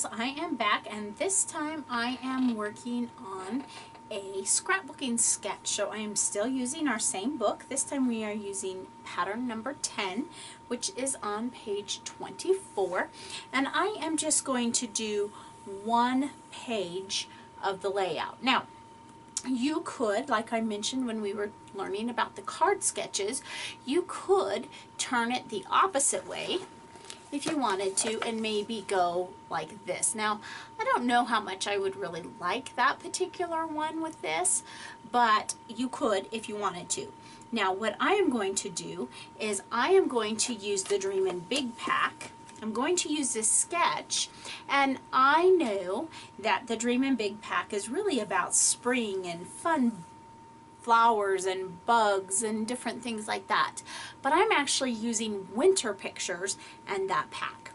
guys, I am back, and this time I am working on a scrapbooking sketch. So I am still using our same book. This time we are using pattern number 10, which is on page 24, and I am just going to do one page of the layout. Now, you could, like I mentioned when we were learning about the card sketches, you could turn it the opposite way if you wanted to, and maybe go like this. Now, I don't know how much I would really like that particular one with this, but you could if you wanted to. Now, what I am going to do is I am going to use the Dreamin' Big pack. I'm going to use this sketch, and I know that the Dreamin' Big pack is really about spring and fun flowers and bugs and different things like that. But I'm actually using winter pictures and that pack.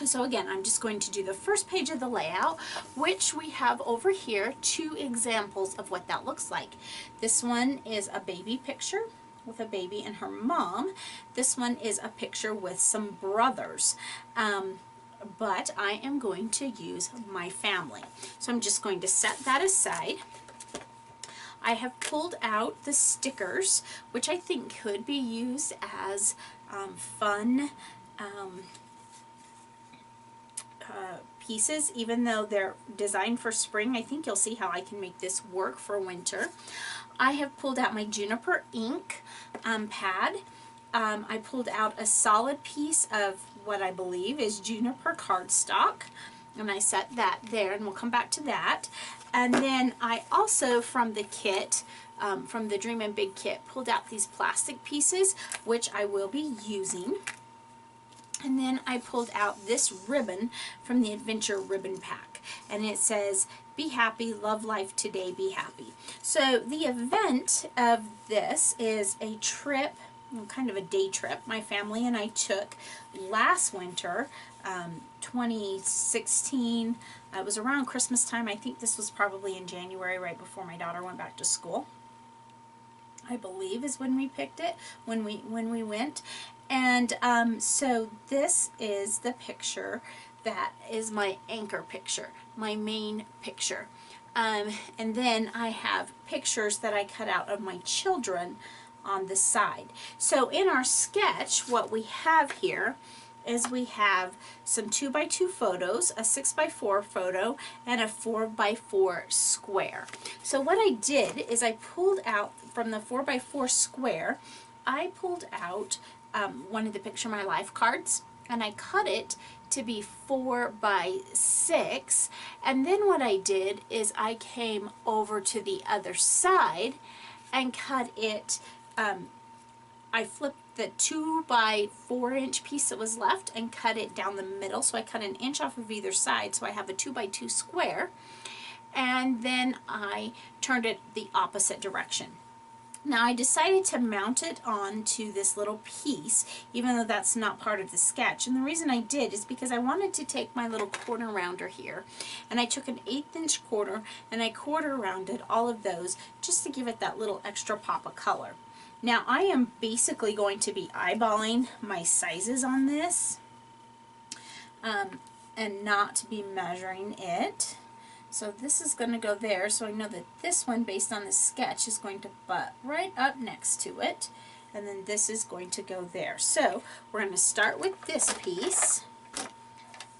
So again, I'm just going to do the first page of the layout, which we have over here two examples of what that looks like. This one is a baby picture with a baby and her mom. This one is a picture with some brothers. But I am going to use my family. So I'm just going to set that aside. I have pulled out the stickers, which I think could be used as fun pieces, even though they're designed for spring. I think you'll see how I can make this work for winter. I have pulled out my juniper ink pad. I pulled out a solid piece of what I believe is juniper cardstock, and I set that there, and we'll come back to that. And then I also, from the kit, from the Dreamin' Big kit, pulled out these plastic pieces, which I will be using. And then I pulled out this ribbon from the Adventure Ribbon Pack, and it says, "Be happy, love life today, be happy." So the event of this is a trip, kind of a day trip, my family and I took last winter, 2016. It was around Christmas time. I think this was probably in January, right before my daughter went back to school, I believe is when we picked it, when we went. And so this is the picture that is my anchor picture, my main picture. And then I have pictures that I cut out of my children on the side. So in our sketch, what we have here is we have some 2x2 photos, a 6x4 photo, and a 4x4 square. So what I did is I pulled out from the 4x4 square, I pulled out one of the Picture My Life cards, and I cut it to be 4x6, and then what I did is I came over to the other side and cut it. I flipped the 2x4" piece that was left and cut it down the middle, so I cut an inch off of either side, so I have a 2x2 square, and then I turned it the opposite direction. Now I decided to mount it onto this little piece, even though that's not part of the sketch. And the reason I did is because I wanted to take my little corner rounder here, and I took an 1/8 inch quarter and I quarter rounded all of those just to give it that little extra pop of color. Now I am basically going to be eyeballing my sizes on this and not be measuring it. So this is going to go there, so I know that this one, based on the sketch, is going to butt right up next to it, and then this is going to go there. So we're going to start with this piece,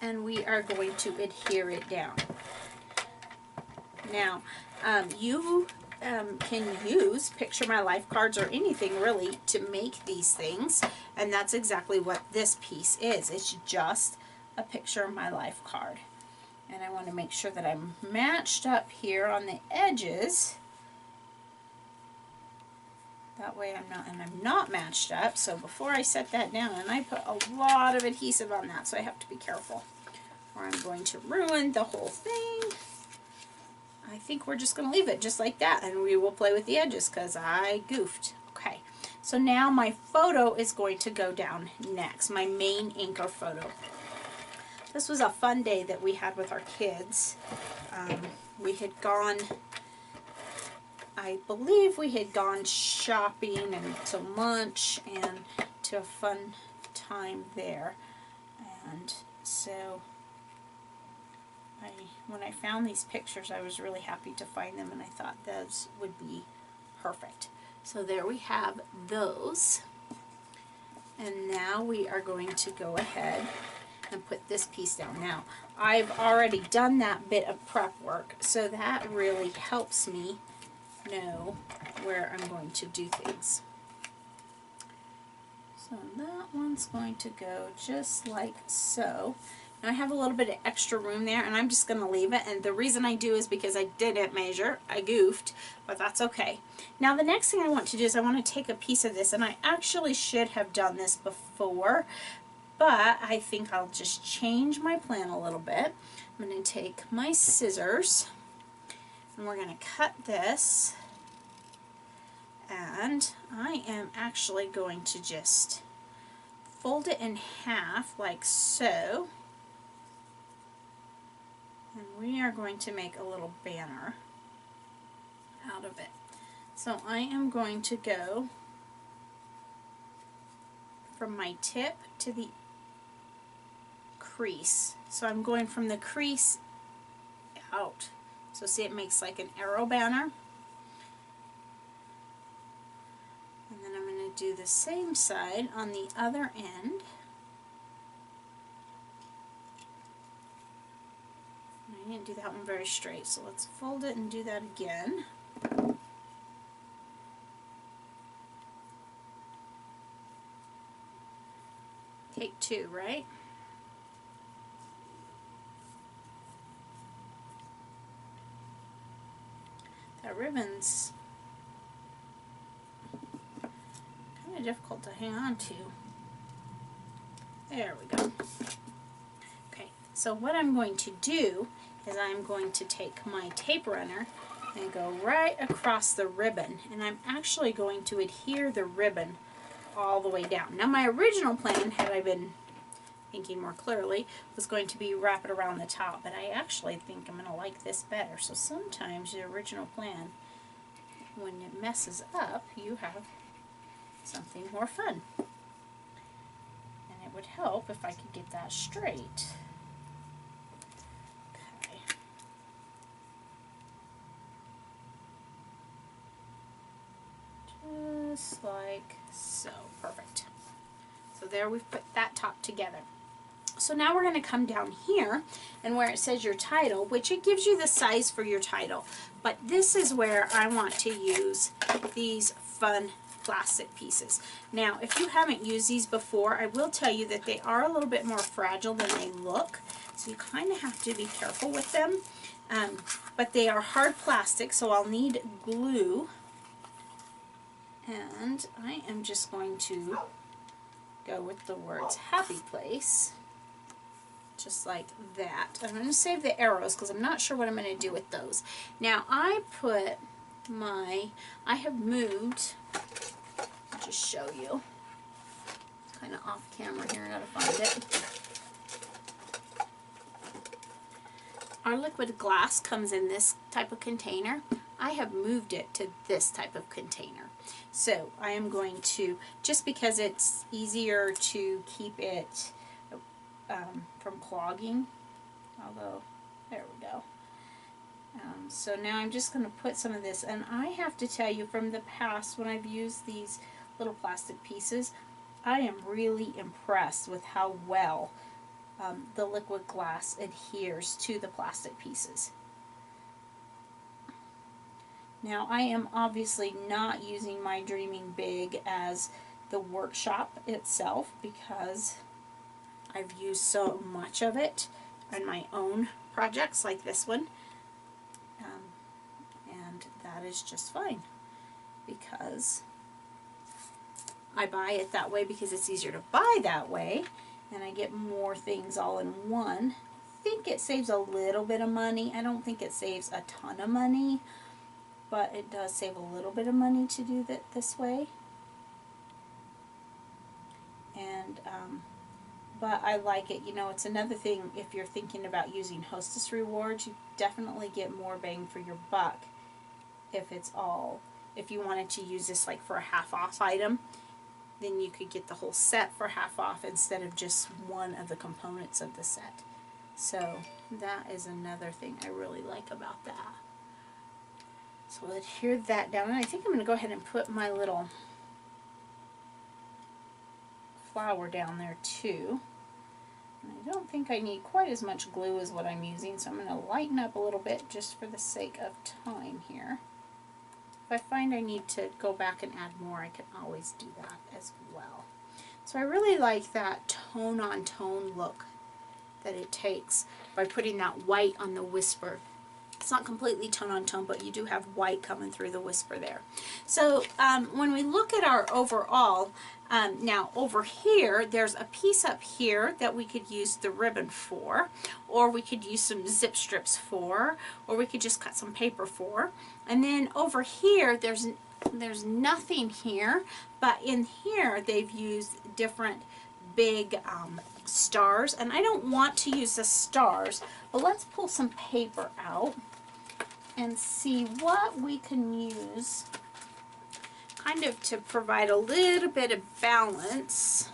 and we are going to adhere it down. Now, you can use Picture My Life cards or anything really to make these things, and that's exactly what this piece is. It's just a Picture My Life card. And I want to make sure that I'm matched up here on the edges. That way I'm not matched up. So before I set that down, and I put a lot of adhesive on that, so I have to be careful, or I'm going to ruin the whole thing. I think we're just going to leave it just like that, and we will play with the edges because I goofed. Okay, so now my photo is going to go down next, my main anchor photo. This was a fun day that we had with our kids. We had gone, I believe we had gone shopping and to lunch and to a fun time there. And so when I found these pictures, I was really happy to find them, and I thought those would be perfect. So there we have those. And now we are going to go ahead and put this piece down. Now, I've already done that bit of prep work, so that really helps me know where I'm going to do things. So that one's going to go just like so. Now I have a little bit of extra room there, and I'm just going to leave it, and the reason I do is because I didn't measure. I goofed, but that's okay. Now the next thing I want to do is I want to take a piece of this, and I actually should have done this before, but I think I'll just change my plan a little bit. I'm going to take my scissors, and we're going to cut this, and I am actually going to just fold it in half like so. And we are going to make a little banner out of it. So I am going to go from my tip to the crease. So I'm going from the crease out. So see, it makes like an arrow banner. And then I'm going to do the same side on the other end. I didn't do that one very straight, so let's fold it and do that again. Take two, right? That ribbon's kind of difficult to hang on to. There we go. Okay, so what I'm going to do is I'm going to take my tape runner and go right across the ribbon, and I'm actually going to adhere the ribbon all the way down. Now my original plan, had I been thinking more clearly, was going to be wrap it around the top, but I actually think I'm going to like this better. So sometimes the original plan, when it messes up, you have something more fun. And it would help if I could get that straight. Just like so. Perfect. So there we've put that top together. So now we're going to come down here, and where it says your title, which it gives you the size for your title, but this is where I want to use these fun plastic pieces. Now if you haven't used these before, I will tell you that they are a little bit more fragile than they look, so you kind of have to be careful with them, but they are hard plastic, so I'll need glue. And I am just going to go with the words happy place, just like that. I'm going to save the arrows because I'm not sure what I'm going to do with those. Now I have moved, I'll just show you, it's kind of off camera here, I gotta find it. Our liquid glass comes in this type of container. I have moved it to this type of container. So I am going to, just because it's easier to keep it from clogging, although, there we go. So now I'm just going to put some of this, and I have to tell you from the past when I've used these little plastic pieces, I am really impressed with how well the liquid glass adheres to the plastic pieces. Now I am obviously not using my Dreaming Big as the workshop itself because I've used so much of it in my own projects like this one, and that is just fine because I buy it that way because it's easier to buy that way and I get more things all in one. I think it saves a little bit of money. I don't think it saves a ton of money, but it does save a little bit of money to do that this way. And but I like it. You know, it's another thing, if you're thinking about using Hostess rewards, you definitely get more bang for your buck if you wanted to use this like for a half off item, then you could get the whole set for half off instead of just one of the components of the set. So that is another thing I really like about that. So we'll adhere that down, and I think I'm going to go ahead and put my little flower down there too. And I don't think I need quite as much glue as what I'm using, so I'm going to lighten up a little bit just for the sake of time here. If I find I need to go back and add more, I can always do that as well. So I really like that tone on tone look that it takes by putting that white on the whisper. It's not completely tone on tone, but you do have white coming through the whisper there. So when we look at our overall, now over here, there's a piece up here that we could use the ribbon for, or we could use some zip strips for, or we could just cut some paper for. And then over here, there's nothing here, but in here they've used different big stars, and I don't want to use the stars, but let's pull some paper out and see what we can use kind of to provide a little bit of balance.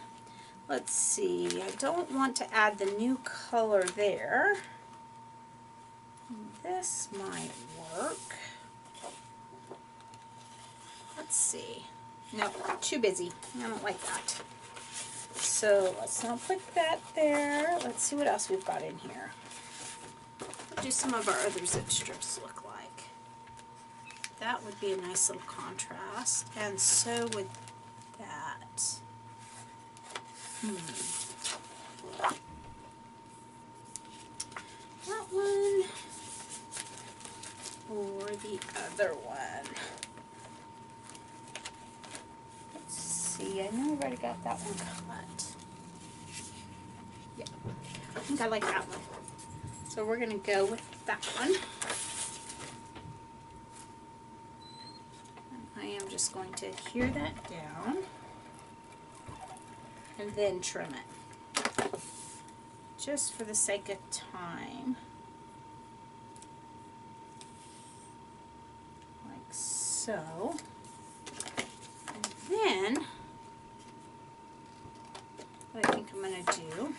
Let's see, I don't want to add the new color there. This might work. Let's see. Nope, too busy. I don't like that. So let's not put that there. Let's see what else we've got in here. What do some of our other zip strips look like? That would be a nice little contrast, and so would that. That one or the other one. Let's see, I know I've already got that one cut. Yeah, I think I like that one. So we're going to go with that one. And I am just going to adhere that down and then trim it, just for the sake of time. Like so. And then what I think I'm going to do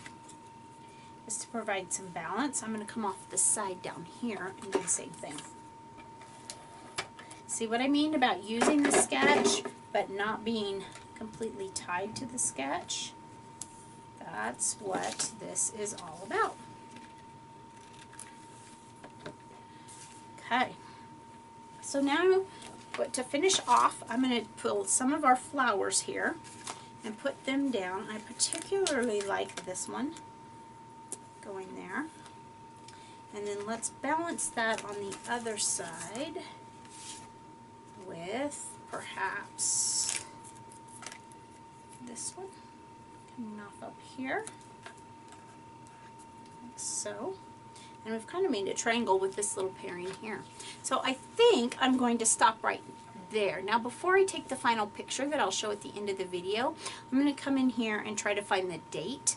is to provide some balance. I'm going to come off the side down here and do the same thing. See what I mean about using the sketch but not being completely tied to the sketch? That's what this is all about. Okay, so now to finish off, I'm going to pull some of our flowers here and put them down. I particularly like this one going there. And then let's balance that on the other side with perhaps this one coming off up here, like so. And we've kind of made a triangle with this little pairing here. So I think I'm going to stop right there. Now before I take the final picture that I'll show at the end of the video, I'm going to come in here and try to find the date.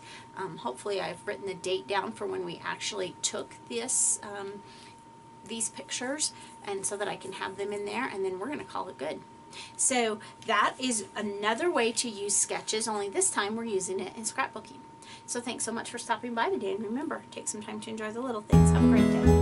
Hopefully I've written the date down for when we actually took this these pictures, and so that I can have them in there, and then we're going to call it good. So that is another way to use sketches, only this time we're using it in scrapbooking. So thanks so much for stopping by today, and remember, take some time to enjoy the little things. Have a great day.